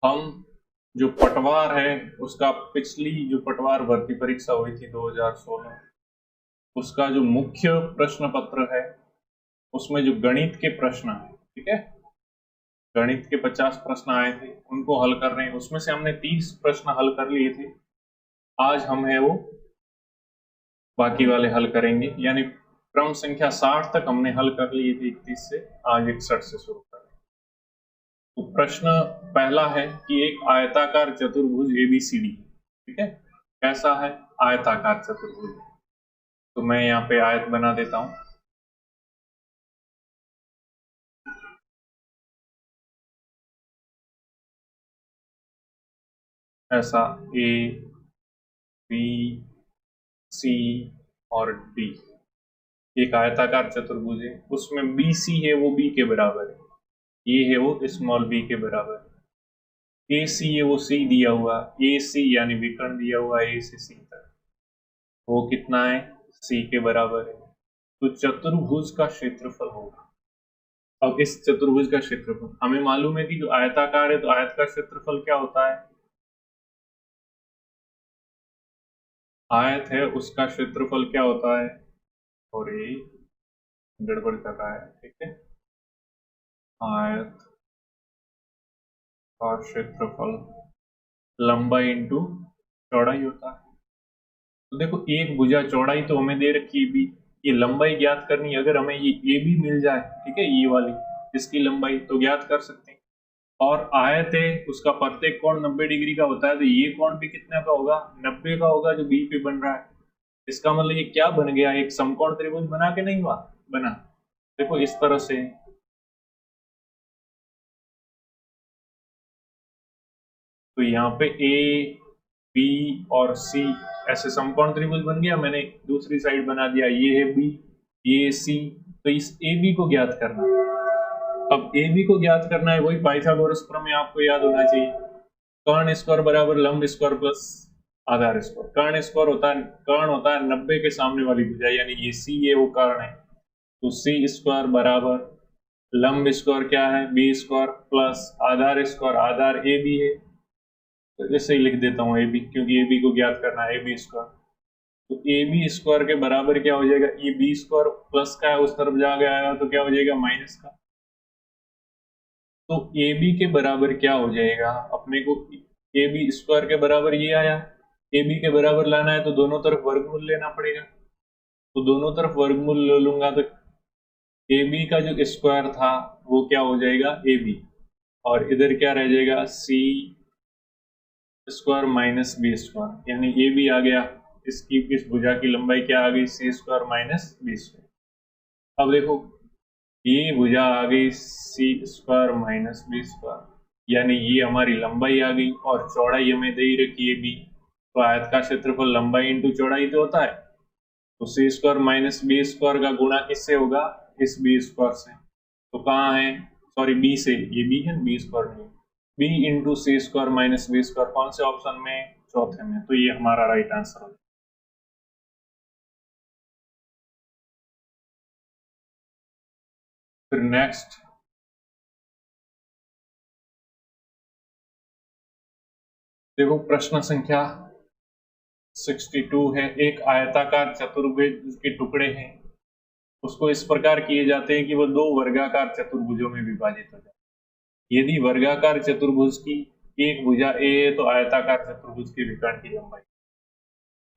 हम जो पटवार है उसका पिछली जो पटवार भर्ती परीक्षा हुई थी 2016 उसका जो मुख्य प्रश्न पत्र है उसमें जो गणित के प्रश्न है, ठीक है, गणित के 50 प्रश्न आए थे उनको हल कर रहे हैं। उसमें से हमने 30 प्रश्न हल कर लिए थे। आज हम है वो बाकी वाले हल करेंगे, यानी क्रम संख्या 60 तक हमने हल कर लिए थे 31 से, आज 61 से शुरू करें। तो प्रश्न पहला है कि एक आयताकार चतुर्भुज ABCD, ठीक है, कैसा है आयताकार चतुर्भुज। तो मैं यहाँ पे आयत बना देता हूं। ऐसा A B C और D एक आयताकार चतुर्भुज है, उसमें BC है वो B के बराबर है, ये है वो स्मॉल b के बराबर है। AC है वो C दिया हुआ, AC यानी विकर्ण दिया हुआ A से C तक, वो कितना है C के बराबर है। तो चतुर्भुज का क्षेत्रफल होगा। अब इस चतुर्भुज का क्षेत्रफल हमें मालूम है कि जो आयताकार है तो आयत का क्षेत्रफल क्या होता है, आयत है उसका क्षेत्रफल क्या होता है, और ये गड़बड़ कर रहा है, ठीक है, आयत का क्षेत्रफल लंबाई इंटू चौड़ाई होता है। तो देखो एक भुजा चौड़ाई तो हमें दे रखी है b, ये लंबाई ज्ञात करनी है। अगर हमें ये ए भी मिल जाए, ठीक है, ये वाली इसकी लंबाई तो ज्ञात कर सकते हैं। और आयत है उसका प्रत्येक कोण 90 डिग्री का होता है, तो ये कोण भी कितने का होगा, 90 का होगा, जो बी पे बन रहा है। इसका मतलब ये क्या बन गया, एक समकोण त्रिभुज बना के नहीं हुआ, बना। देखो इस तरह से, तो यहाँ पे ए बी और सी ऐसे समकोण त्रिभुज बन गया। मैंने दूसरी साइड बना दिया, ये है बी ये सी, तो इस ए बी को ज्ञात करना। अब ए बी को ज्ञात करना है, वही पाइथागोरस प्रमेय आपको याद होना चाहिए। कर्ण स्क्वायर बराबर लंब स्क्वायर प्लस आधार स्क्वायर। कर्ण स्क्वायर होता है, कर्ण होता है 90 के सामने वाली भुजा, यानी ये सी है वो कर्ण है, तो सी स्क्वायर बराबर लंब स्क्वायर क्या है बी स्क्वायर प्लस आधार स्क्वायर, आधार ए बी है, तो ऐसे ही लिख देता हूँ ए बी, क्योंकि ए बी को ज्ञात करना है, ए बी स्क्वायर। तो ए बी स्क्वायर के बराबर क्या हो जाएगा, ये बी स्क्वायर प्लस का है उस तरफ जा गया तो क्या हो जाएगा माइनस का। तो ए बी के बराबर क्या हो जाएगा, अपने को ए बी स्क्वायर के बराबर ये आया, ए बी के बराबर लाना है तो दोनों तरफ वर्गमूल लेना पड़ेगा। तो दोनों तरफ वर्गमूल ले लूंगा तो ए बी का जो स्क्वायर था वो क्या हो जाएगा ए बी, और इधर क्या रह जाएगा सी स्क्वायर माइनस बी स्क्वायर, यानी ए बी आ गया, इसकी इस भुजा की लंबाई क्या आ गई सी स्क्वायर माइनस बी स्क्वायर। अब देखो ये भुजा आ गई सी स्क्वायर माइनस बी स्क्वायर, यानी ये हमारी लंबाई आ गई, और चौड़ाई हमें दे ही रखी है बी। तो आयत का क्षेत्रफल लंबाई इंटू चौड़ाई तो होता है, तो सी स्क्वायर माइनस बी स्क्वायर का गुणा किससे होगा, इस बी स्क्वायर से। तो कहाँ है, सॉरी बी से, ये बी है बी स्क्वायर नहीं, बी इंटू सी स्क्वायर माइनस बी स्क्वायर, कौन से ऑप्शन में, चौथे में। तो ये हमारा राइट आंसर होगा। फिर नेक्स्ट देखो प्रश्न संख्या 62 है। एक आयताकार चतुर्भुज के टुकड़े हैं, उसको इस प्रकार किए जाते हैं कि वो दो वर्गाकार चतुर्भुजों में विभाजित हो जाए। यदि वर्गाकार चतुर्भुज की एक भुजा ए है तो आयताकार चतुर्भुज के विकर्ण की लंबाई,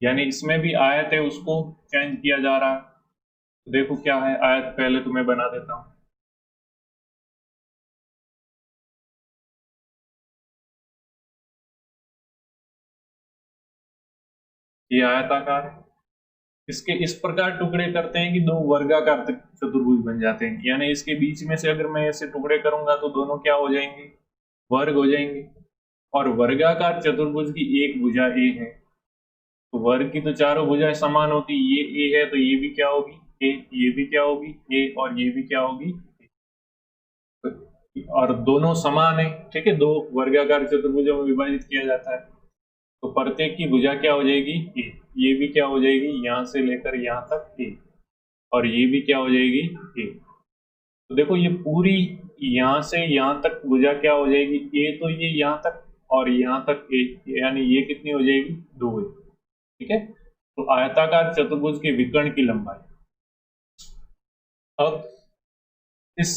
यानी इसमें भी आयत है उसको चेंज किया जा रहा है। तो देखो क्या है आयत, पहले तुम्हें बना देता हूं। ये आयताकार है, इसके इस प्रकार टुकड़े करते हैं कि दो वर्गाकार चतुर्भुज बन जाते हैं, यानी इसके बीच में से अगर मैं ऐसे टुकड़े करूंगा तो दोनों क्या हो जाएंगे, वर्ग हो जाएंगे। और वर्गाकार चतुर्भुज की एक भुजा ए है, तो वर्ग की तो चारों भुजाएं समान होती, ये ए है तो ये भी क्या होगी ए, ये भी क्या होगी ए, और ये भी क्या होगी ए। और दोनों समान है, ठीक है, दो वर्गाकार चतुर्भुजों में विभाजित किया जाता है, तो प्रत्येक की भुजा क्या हो जाएगी ए, ये भी क्या हो जाएगी यहां से लेकर यहां तक ए, और ये भी क्या हो जाएगी ए। तो देखो ये पूरी यहाँ से यहाँ तक भुजा क्या हो जाएगी, ए तो ये यहाँ तक और यहाँ तक ए, यानी ये कितनी हो जाएगी 2a। ठीक है, तो आयताकार चतुर्भुज के विकर्ण की लंबाई। अब इस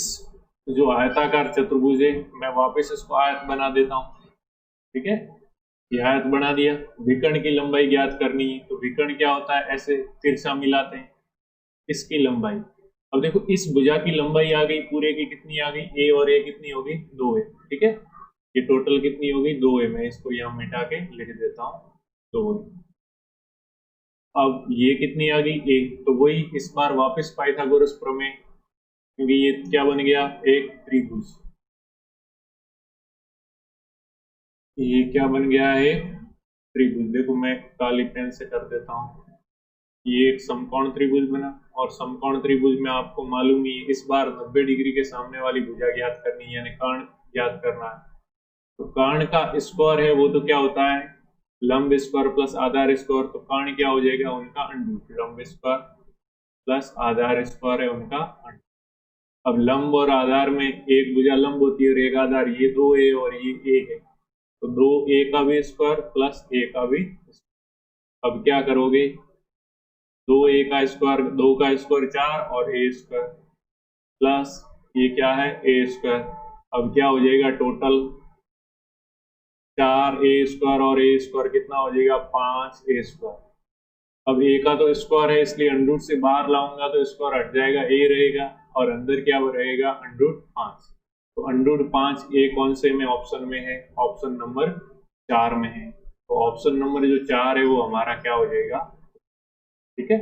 जो आयताकार चतुर्भुज है मैं वापस इसको आयत बना देता हूं। ठीक है, ये आयत बना दिया, विकर्ण की लंबाई ज्ञात करनी है, तो विकर्ण क्या होता है, ऐसे तिरछा मिलाते हैं इसकी लंबाई। अब देखो इस भुजा की लंबाई आ गई पूरे की, कितनी आ गई, ए और ए कितनी होगी 2a। ठीक है, ये टोटल कितनी होगी 2a। मैं इसको यहाँ मिटा के लिख देता हूँ 2a। अब ये कितनी आ गई a, तो वही इस बार वापस पाइथागोरस प्रमेय, क्योंकि ये क्या बन गया एक त्रिभुज। ये क्या बन गया है त्रिभुज। देखो मैं काली पेन से कर देता हूँ, ये एक समकोण त्रिभुज बना, और समकोण त्रिभुज में आपको मालूम ही इस बार 90 डिग्री के सामने वाली भुजा ज्ञात करनी है, यानी कर्ण ज्ञात करना है। तो कर्ण का स्क्वायर है वो तो क्या होता है लंब स्क्वायर प्लस आधार स्क्वायर, तो कर्ण क्या हो जाएगा उनका अंडरूट, लंब स्क्वायर प्लस आधार स्क्वायर है उनका अंडरूट। अब लंब और आधार में एक भुजा लंब होती है और एक आधार, ये 2a और ये a है, तो 2a का भी स्क्वायर प्लस a का भी। अब क्या करोगे, 2a का स्क्वायर, 2 का स्क्वायर 4 और a स्क्वायर प्लस ये क्या है a स्क्वायर। अब क्या हो जाएगा टोटल 4a स्क्वायर और a स्क्वायर कितना हो जाएगा 5a स्क्वायर। अब a का तो स्क्वायर है इसलिए अंडरूट से बाहर लाऊंगा तो स्क्वायर हट जाएगा, a रहेगा और अंदर क्या रहेगा अंडरूट 5। तो अंडरूट 5 a कौन से में ऑप्शन में है, ऑप्शन नंबर 4 में है। तो ऑप्शन नंबर जो 4 है वो हमारा क्या हो जाएगा। ठीक है,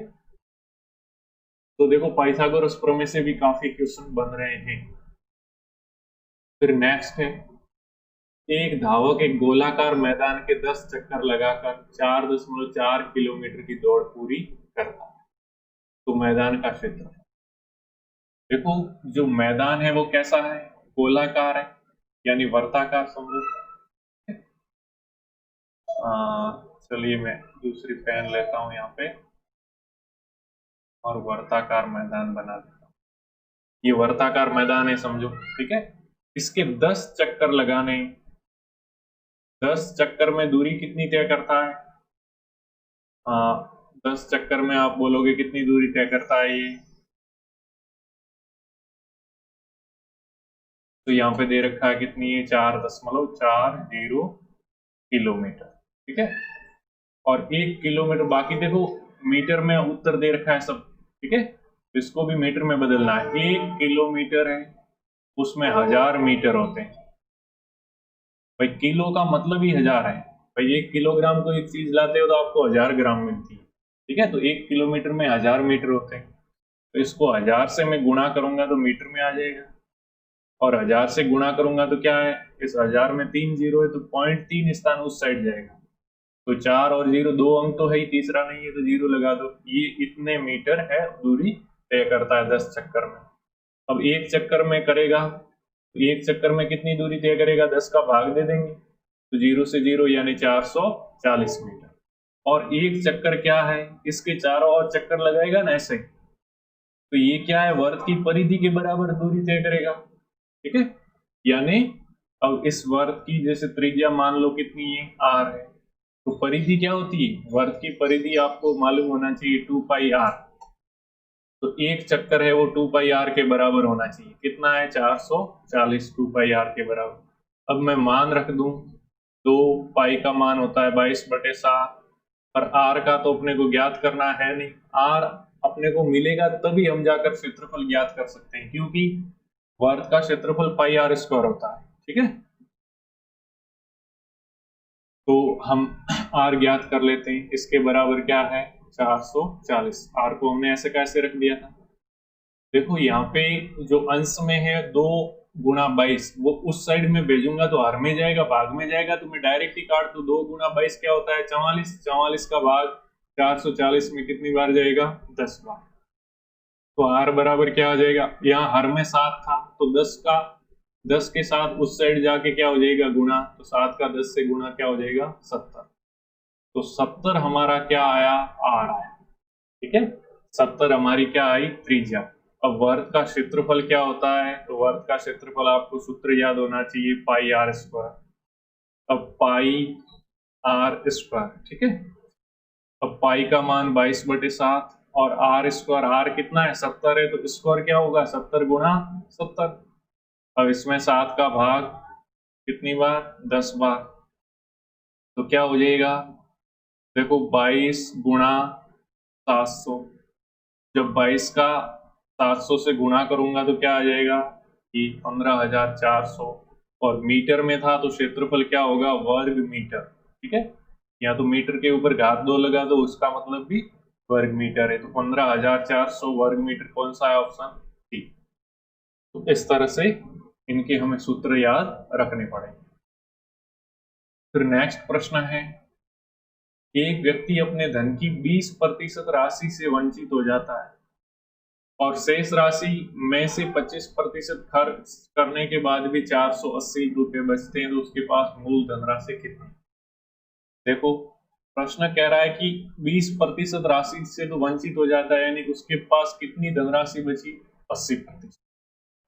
तो देखो पाइथागोरस प्रमेय से भी काफी क्वेश्चन बन रहे हैं। फिर नेक्स्ट है, एक धावक एक गोलाकार मैदान के 10 चक्कर लगाकर 4.4 किलोमीटर की दौड़ पूरी करता है, तो मैदान का क्षेत्र। देखो जो मैदान है वो कैसा है, गोलाकार है यानी वर्ताकार समझो। चलिए मैं दूसरी पेन लेता हूं यहाँ पे और वर्ताकार मैदान बना देता हूँ। ये वर्ताकार मैदान है समझो। ठीक है, इसके 10 चक्कर लगाने, 10 चक्कर में दूरी कितनी तय करता है, 10 चक्कर में आप बोलोगे कितनी दूरी तय करता है ये, तो यहाँ पे दे रखा है कितनी है 4.40 किलोमीटर। ठीक है, और 1 किलोमीटर, बाकी देखो मीटर में उत्तर दे रखा है सब। ठीक है, तो इसको भी मीटर में बदलना है। 1 किलोमीटर है उसमें 1000 मीटर होते हैं। भाई किलो का मतलब ही 1000 है, भाई 1 किलोग्राम को एक चीज लाते हो तो आपको 1000 ग्राम मिलती है। ठीक है, तो 1 किलोमीटर में 1000 मीटर होते हैं, तो इसको 1000 से मैं गुणा करूंगा तो मीटर में आ जाएगा, और 1000 से गुणा करूंगा तो क्या है, इस 1000 में 3 जीरो है तो 0.3 स्थान उस साइड जाएगा, तो 4 और 0 2 अंक तो है ही, तीसरा नहीं है तो 0 लगा दो। ये इतने मीटर है दूरी तय करता है 10 चक्कर में। अब एक चक्कर में करेगा तो एक चक्कर में कितनी दूरी तय करेगा, 10 का भाग दे देंगे तो 0 से 0 यानी 440 मीटर। और एक चक्कर क्या है, इसके चारों ओर चक्कर लगाएगा ना ऐसे, तो ये क्या है वर्त की परिधि के बराबर दूरी तय करेगा। ठीक है, यानी अब इस वर्त की जैसे त्रिज्या मान लो कितनी है r है, तो परिधि क्या होती है, वर्त की परिधि आपको मालूम होना चाहिए 2 पाई r, तो एक चक्कर है वो 2 पाई r के बराबर होना चाहिए। कितना है 440, 2 पाई r के बराबर। अब मैं मान रख दूं 2 पाई का मान होता है 22/7, पर r का तो अपने को ज्ञात करना है नहीं, r अपने को मिलेगा तभी हम जाकर क्षेत्रफल ज्ञात कर सकते हैं, क्योंकि वर्त का क्षेत्रफल पाई r स्क्वायर होता है। ठीक है, तो हम r ज्ञात कर लेते हैं, इसके बराबर क्या है 440। r को हमने ऐसे कैसे रख दिया था, देखो यहाँ पे जो अंश में है 2 गुणा 22 वो उस साइड में भेजूंगा तो r में जाएगा, भाग में जाएगा तो मैं डायरेक्ट ही काट दूं। 2 गुणा 22 क्या होता है 44, 44 का भाग 440 में कितनी बार जाएगा 10 बार, तो r बराबर क्या हो जाएगा, यहाँ हर में 7 था तो 10 के साथ उस साइड जाके क्या हो जाएगा गुणा, तो 7 का 10 से गुणा क्या हो जाएगा 70, तो 70 हमारा क्या आया r आया। ठीक है, 70 हमारी क्या आई त्रिज्या। अब वर्ग का क्षेत्रफल क्या होता है, तो वर्ग का क्षेत्रफल आपको सूत्र याद होना चाहिए, पाई आर स्क्वायर। अब पाई आर स्क्वायर, ठीक है। अब पाई का मान 22/7 और आर स्क्वायर, आर कितना है 70 है, तो स्क्वायर क्या होगा 70 गुणा 70। अब इसमें 7 का भाग कितनी बार, 10 बार, तो क्या हो जाएगा, देखो 22 गुणा 700, जब 22 का 700 से गुणा करूंगा तो क्या आ जाएगा कि 15,400, और मीटर में था तो क्षेत्रफल क्या होगा वर्ग मीटर, ठीक है। या तो मीटर के ऊपर घात 2 लगा दो, उसका मतलब भी वर्ग मीटर है, तो 15,400 वर्ग मीटर कौन सा है, ऑप्शन डी। तो इस तरह से इनके हमें सूत्र याद रखने पड़ेंगे। फिर नेक्स्ट प्रश्न है, एक व्यक्ति अपने धन की 20% राशि से वंचित हो जाता है और शेष राशि में से 25% खर्च करने के बाद भी 480 रुपए बचते हैं, तो उसके पास मूल धनराशि कितनी। देखो प्रश्न कह रहा है कि 20% राशि से तो वंचित हो जाता है, यानी उसके पास कितनी धनराशि बची, 80%,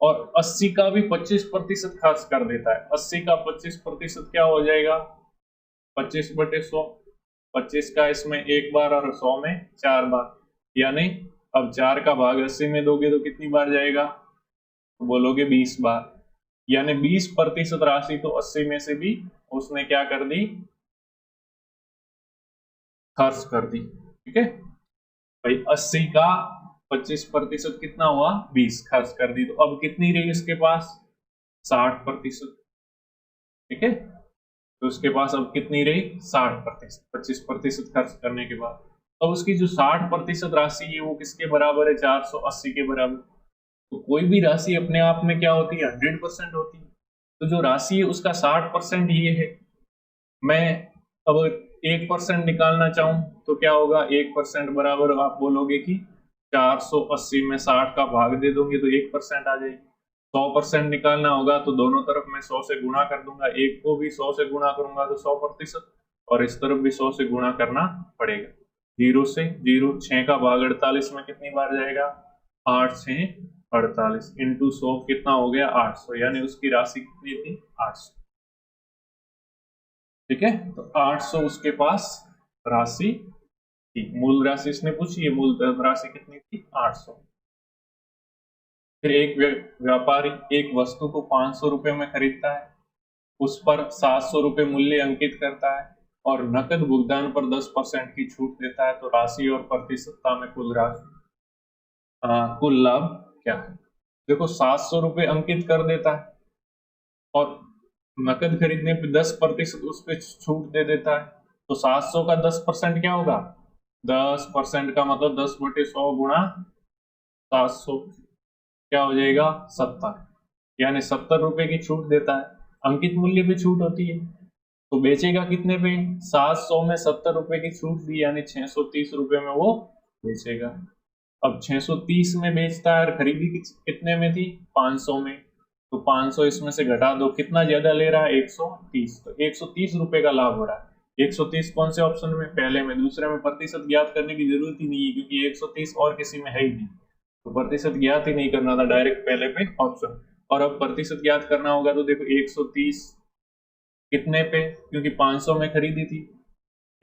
और 80 का भी 25% खर्च कर देता है। 80 का 25% क्या हो जाएगा, 25/100, 25 का इसमें एक बार और 100 में 4 बार, यानी अब 4 का भाग 80 में दोगे तो कितनी बार जाएगा, तो बोलोगे 20 बार, यानी 20% राशि तो 80 में से भी उसने क्या कर दी, खर्च कर दी, ठीक है भाई। 80 का 25% कितना हुआ, 20 खर्च कर दी, तो अब कितनी रही उसके पास, 60%, ठीक है। तो उसके पास अब कितनी रही, 60%, 25% खर्च करने के बाद। अब उसकी जो 60% राशि है वो किसके बराबर है, 480 के बराबर। तो कोई भी राशि अपने आप में क्या होती है, 100% होती है। तो जो राशि है उसका 60% ये है। मैं अब 1% निकालना चाहूं तो क्या होगा, 1% बराबर आप बोलोगे कि 480 में 60 का भाग दे दोगे तो 1% आ जाएगी। 100% निकालना होगा तो दोनों तरफ मैं 100 से गुणा कर दूंगा, एक को भी 100 से गुणा करूंगा तो 100%, और इस तरफ भी 100 से गुणा करना पड़ेगा। 0 से 0, 6 का भाग 48 में कितनी बार जाएगा, 8 6 48 इंटू 100 कितना हो गया, 800, यानी उसकी राशि कितनी थी, 800, ठीक है। तो 800 उसके पास राशि थी, मूल राशि इसने पूछी है, मूल राशि कितनी थी, 800। फिर एक व्यापारी एक वस्तु को 500 रुपए में खरीदता है, उस पर 700 रुपए मूल्य अंकित करता है और नकद भुगतान पर 10% की छूट देता है, तो राशि और प्रतिशतता में कुल राशि कुल लाभ क्या है। देखो 700 रुपए अंकित कर देता है और नकद खरीदने पे 10% उस पर छूट दे देता है, तो 700 का 10% क्या होगा, 10% का मतलब 10/100 गुणा 700 क्या हो जाएगा, 70, यानी 70 रुपए की छूट देता है। अंकित मूल्य पे छूट होती है, तो बेचेगा कितने पे, 700 में 70 रुपए की छूट दी, यानी 630 रुपए में वो बेचेगा। अब 630 में बेचता है और खरीदी कितने में थी, 500 में, तो 500 इसमें से घटा दो, कितना ज्यादा ले रहा है, 130, तो 130 रुपए का लाभ हो रहा है। 130 कौन से ऑप्शन में, पहले में। दूसरे में प्रतिशत ज्ञात करने की जरूरत ही नहीं है, क्योंकि 130 और किसी में है ही नहीं, तो प्रतिशत ज्ञात ही नहीं करना था, डायरेक्ट पहले पे ऑप्शन। और अब प्रतिशत ज्ञात करना होगा तो देखो 130 कितने पे, क्योंकि 500 में खरीदी थी,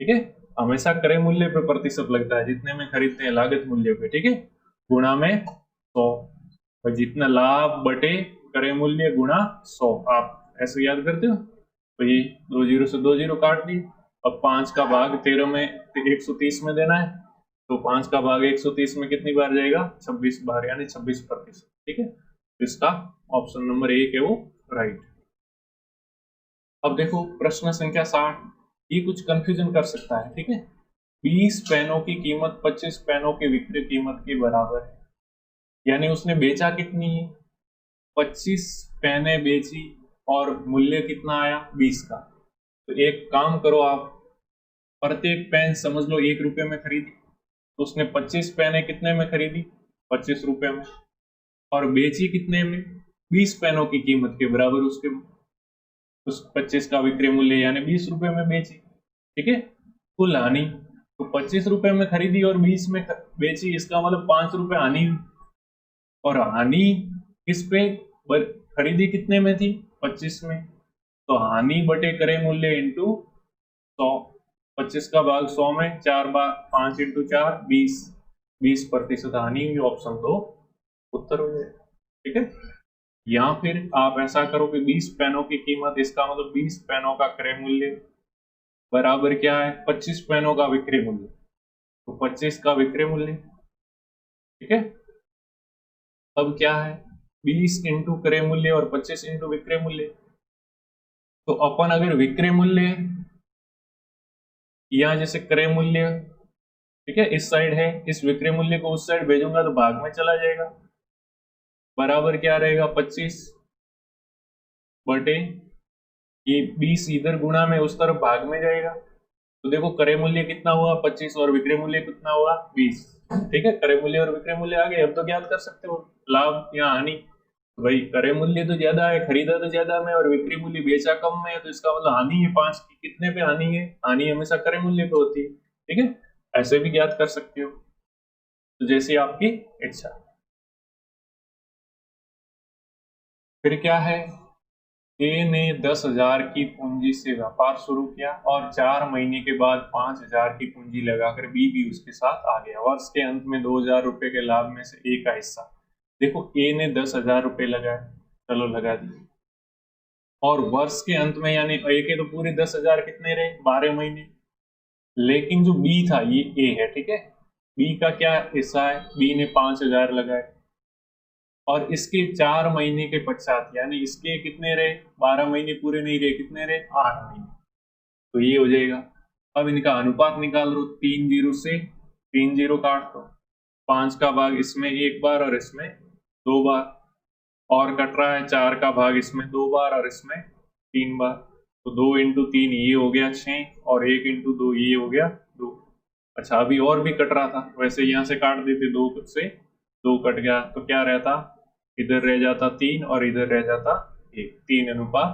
ठीक है। हमेशा क्रय मूल्य पे प्रतिशत लगता है, जितने में खरीदते हैं लागत मूल्य पे, ठीक है, गुणा में 100, और जितना लाभ बटे क्रय मूल्य गुणा 100, आप ऐसे याद करते हो। तो ये 2 जीरो से 2 जीरो काट दिए। अब 5 का भाग 13 में 130 में देना है, तो 5 का भाग 130 में कितनी बार जाएगा, 26 बार, यानी 26%, ठीक है। तो इसका ऑप्शन नंबर 1 है वो राइट। अब देखो प्रश्न संख्या 60, ये कुछ कंफ्यूजन कर सकता है, ठीक है। 20 पेनों की कीमत 25 पेनों की विक्रय कीमत के बराबर है, यानी उसने बेचा कितनी है, 25 पेने बेची और मूल्य कितना आया, 20 का। तो एक काम करो आप, प्रत्येक पेन समझ लो 1 रुपए में खरीदी, तो उसने 25 पेने कितने में खरीदी, 25 रुपए में, और बेची कितने में, 20 पेनों की कीमत के बराबर, उसके उस 25 का विक्रय मूल्य यानी 20 रुपए में बेची, ठीक है। कुल हानि, तो 25 रुपए में खरीदी और 20 में बेची, इसका मतलब 5 रुपए हानि, और हानि किस पे, खरीदी कितने में थी, 25 में, तो हानि बटे क्रय मूल्य इंटू 100, 25 का भाग 100 में, 4 बार 5 इंटू 4 20, 20% हानि हुई, ऑप्शन 2 उत्तर हो जाएगा। ठीक है, या फिर आप ऐसा करो कि 20 पेनों की कीमत, इसका मतलब 20 पेनों का क्रय मूल्य बराबर क्या है, 25 पेनों का विक्रय मूल्य, तो 25 का विक्रय मूल्य। ठीक है, अब क्या है, 20 इंटू क्रय मूल्य और 25 इंटू विक्रय मूल्य, तो अपन अगर विक्रय मूल्य या जैसे क्रय मूल्य, ठीक है, इस साइड है, इस विक्रय मूल्य को उस साइड भेजूंगा तो भाग में चला जाएगा, बराबर क्या रहेगा, 25 बटे ये 20 इधर गुणा में उस तरफ भाग में जाएगा, तो देखो क्रय मूल्य कितना हुआ 25 और विक्रय मूल्य कितना हुआ 20। ठीक है, क्रय मूल्य और विक्रय मूल्य आ गए, अब तो ज्ञात कर सकते हो लाभ या हानि। तो भाई क्रय मूल्य तो ज्यादा है, खरीदा तो ज्यादा में, और विक्रय मूल्य बेचा कम में है, तो इसका मतलब हानि है 5 की। कितने पे हानि है, हानि हमेशा क्रय मूल्य पे होती है। ठीक है, ऐसे भी ज्ञात कर सकते हो, तो जैसी आपकी इच्छा। फिर क्या है, ए ने 10,000 की पूंजी से व्यापार शुरू किया और 4 महीने के बाद 5,000 की पूंजी लगाकर बी भी उसके साथ आ गया। वर्ष के अंत में 2,000 रुपए के लाभ में से ए का हिस्सा, देखो ए ने 10,000 रुपए लगाए, चलो लगा दिए, और वर्ष के अंत में यानी ए के तो पूरे 10,000 कितने रहे, 12 महीने, लेकिन जो बी था ये ए है, ठीक है, बी का क्या हिस्सा है, बी ने 5,000 लगाए, और इसके 4 महीने के पश्चात यानी इसके कितने रहे, 12 महीने पूरे नहीं रहे, कितने रहे, 8 महीने, तो ये हो जाएगा। अब इनका अनुपात निकाल लो, 3 जीरो से 3 जीरो काट दो, 5 का भाग इसमें एक बार और इसमें 2 बार, और कट रहा है 4 का भाग इसमें 2 बार और इसमें 3 बार, तो 2 इंटू 3 ये हो गया 6, और 1 इंटू 2 ये हो गया 2। अच्छा, अभी और भी कट रहा था, वैसे यहाँ से काट देते, 2 से 2 कट गया, तो क्या रहता, इधर रह जाता 3 और इधर रह जाता 1, 3 अनुपात।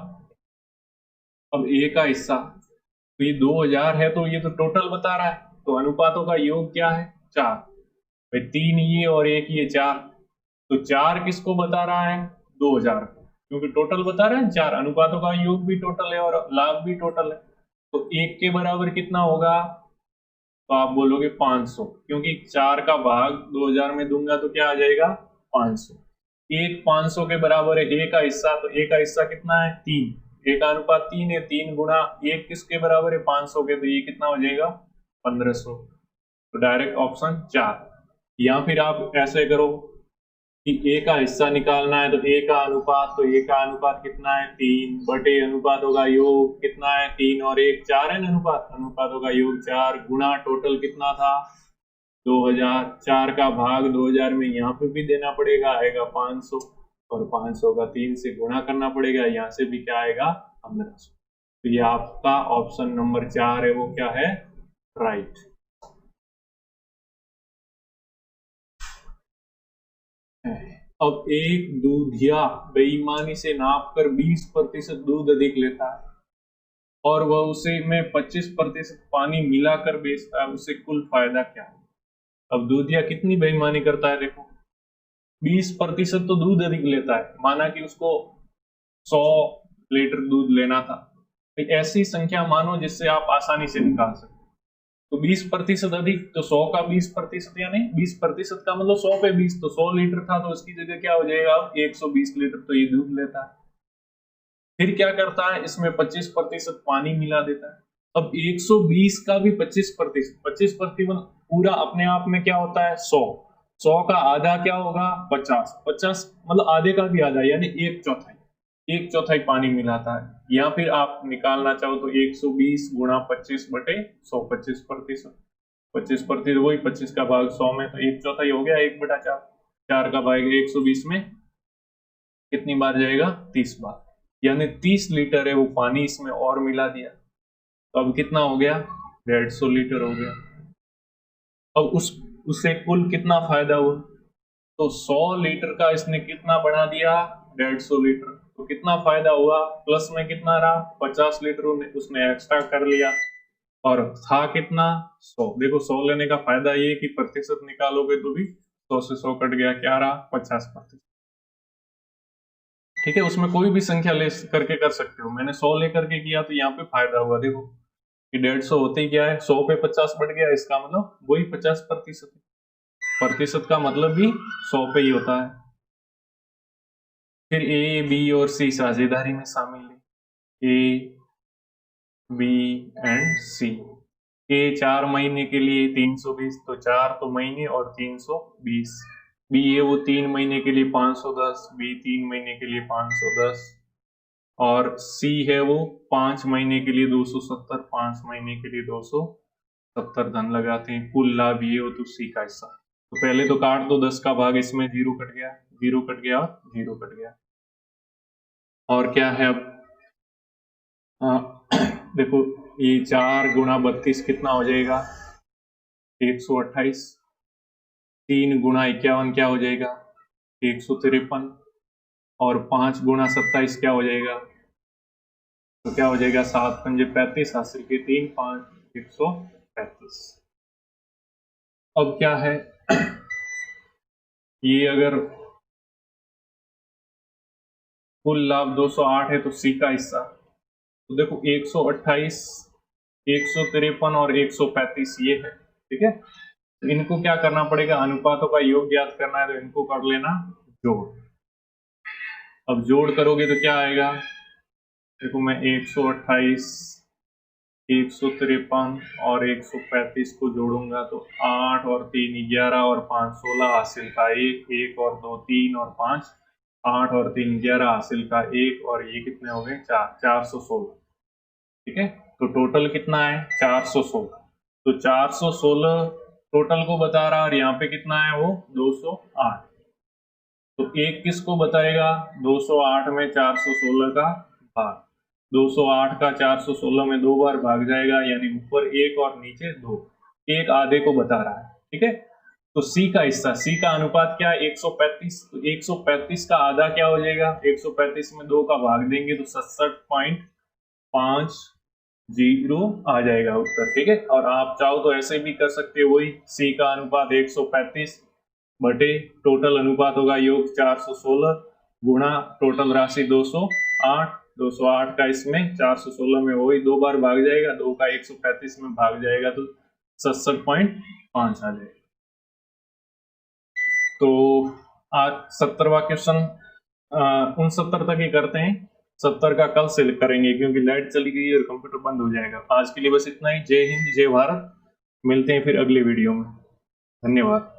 अब ए का हिस्सा, तो ये 2,000 है, तो ये तो टोटल बता रहा है, तो अनुपातों का योग क्या है, 4, भाई 3 ये और 1 ये 4, तो 4 किसको बता रहा है, 2,000 को, क्योंकि टोटल बता रहा है 4, अनुपातों का योग भी टोटल है और लाभ भी टोटल है, तो 1 के बराबर कितना होगा, तो आप बोलोगे 500, क्योंकि 4 का भाग 2,000 में दूंगा तो क्या आ जाएगा, 500, एक 500 के बराबर है ए का हिस्सा, तो ए का हिस्सा कितना है, 3, ए का अनुपात 3 है, 3 गुना 1 किसके बराबर है, 500 के, तो ये कितना हो जाएगा, 1500, तो डायरेक्ट ऑप्शन 4। या फिर आप ऐसे करो कि ए का हिस्सा निकालना है, तो ए का अनुपात, तो ए का अनुपात कितना है, 3 बटे अनुपातों का योग कितना है, 3 और 1 4 है ना, अनुपात, अनुपातों का योग 4 गुना टोटल कितना था 2,000, 4 का भाग 2,000 में यहाँ पे भी देना पड़ेगा, आएगा 500, और 500 का 3 से गुणा करना पड़ेगा, यहाँ से भी क्या आएगा 1500, तो ये आपका ऑप्शन नंबर 4 है, वो क्या है, राइट। अब एक दूधिया बेईमानी से नापकर 20% दूध अधिक लेता है और वह उसे में 25% पानी मिलाकर बेचता है, उसे कुल फायदा क्या है। अब दूधिया कितनी बेईमानी करता है, देखो 20% तो दूध अधिक लेता है, माना कि उसको 100 लीटर दूध लेना था, एक ऐसी संख्या मानो जिससे आप आसानी से निकाल सकते, तो 20% अधिक, तो 100 का 20% यानी 20% का मतलब 100 पे 20, तो 100 लीटर था, तो उसकी जगह क्या हो जाएगा 120 लीटर, तो ये दूध लेता है। फिर क्या करता है, इसमें 25% पानी मिला देता है। अब 120 का भी 25%, 25% पूरा अपने आप में क्या होता है 100, 100 का आधा क्या होगा 50, 50 मतलब आधे का भी आधा यानी 1/4, 1/4 पानी मिलाता है। या फिर आप निकालना चाहो तो 120 गुणा 25 बटे 100, 25%, 25% वही 25 का भाग 100 में, तो 1/4 हो गया 1/4, 4 का भाग 120 में कितनी बार जाएगा 30 बार, यानी 30 लीटर है वो पानी इसमें और मिला दिया, तो अब कितना हो गया 150 लीटर हो गया। अब उससे कुल कितना फायदा हुआ, तो 100 लीटर का इसने कितना बढ़ा दिया 150 लीटर, तो कितना फायदा हुआ, प्लस में कितना रहा 50 लीटर उसने एक्स्ट्रा कर लिया, और था कितना 100। देखो 100 लेने का फायदा ये कि प्रतिशत निकालोगे तो भी 100 से 100 कट गया, क्या रहा 50%। ठीक है, उसमें कोई भी संख्या ले करके कर सकते हो। मैंने 100 लेकर के किया तो यहाँ पे फायदा हुआ, देखो कि 150 होते ही क्या है 100 पे 50 बढ़ गया, इसका मतलब वही 50%। प्रतिशत का मतलब भी 100 पे ही होता है। फिर ए बी और सी साझेदारी में शामिल है, ए बी एंड सी। ए 4 महीने के लिए 320, तो 4 तो महीने और 320। बी है वो 3 महीने के लिए 510, बी 3 महीने के लिए 510। और सी है वो 5 महीने के लिए 270, 5 महीने के लिए 270 धन लगाते हैं। कुल लाभ ये हो तो सी का हिस्सा। तो पहले तो काट दो, 10 का भाग इसमें 0 कट गया, 0 कट गया और 0 कट गया। और क्या है अब देखो ये 4 गुणा 32 कितना हो जाएगा 128। 3 गुणा 51 क्या हो जाएगा 153। और 5 गुणा 27 क्या हो जाएगा, तो क्या हो जाएगा 7 पंजे 35, हासिल के 3 5 135। अब क्या है ये अगर कुल लाभ 208 है तो सी का हिस्सा, तो देखो 128, 153 और 135 ये है। ठीक है, तो इनको क्या करना पड़ेगा, अनुपातों का योग ज्ञात करना है, तो इनको कर लेना जोड़। अब जोड़ करोगे तो क्या आएगा, देखो मैं 128, 153 और 135 को जोड़ूंगा तो 8 और 3 11 और 5 16, हासिल का 1, 1 और 2 3 और 5 8 और 3 11, हासिल का 1, और ये कितने हो गए 4, 416। ठीक है, तो टोटल कितना है 416। तो 416 टोटल को बता रहा, और यहाँ पे कितना है वो 208। तो एक किसको बताएगा 208 में 416 का भाग। 208 का 416 में 2 बार भाग जाएगा, यानी ऊपर 1 और नीचे 2, एक आधे को बता रहा है। ठीक है, तो सी का हिस्सा, सी का अनुपात क्या है 135। तो 135 का आधा क्या हो जाएगा, 135 में 2 का भाग देंगे तो 67.50 आ जाएगा उत्तर। ठीक है, और आप चाहो तो ऐसे भी कर सकते हो, वही सी का अनुपात 135 बटे टोटल अनुपात होगा योग 416 गुणा टोटल राशि 208। 208 का इसमें 416 में वही 2 बार भाग जाएगा, 2 का 135 में भाग जाएगा तो 67.5 आ जाएगा। तो आज 70वां क्वेश्चन 69 तक ही करते हैं, 70 का कल से करेंगे क्योंकि लाइट चली गई और कंप्यूटर बंद हो जाएगा। आज के लिए बस इतना ही। जय हिंद, जय भारत। मिलते हैं फिर अगले वीडियो में। धन्यवाद।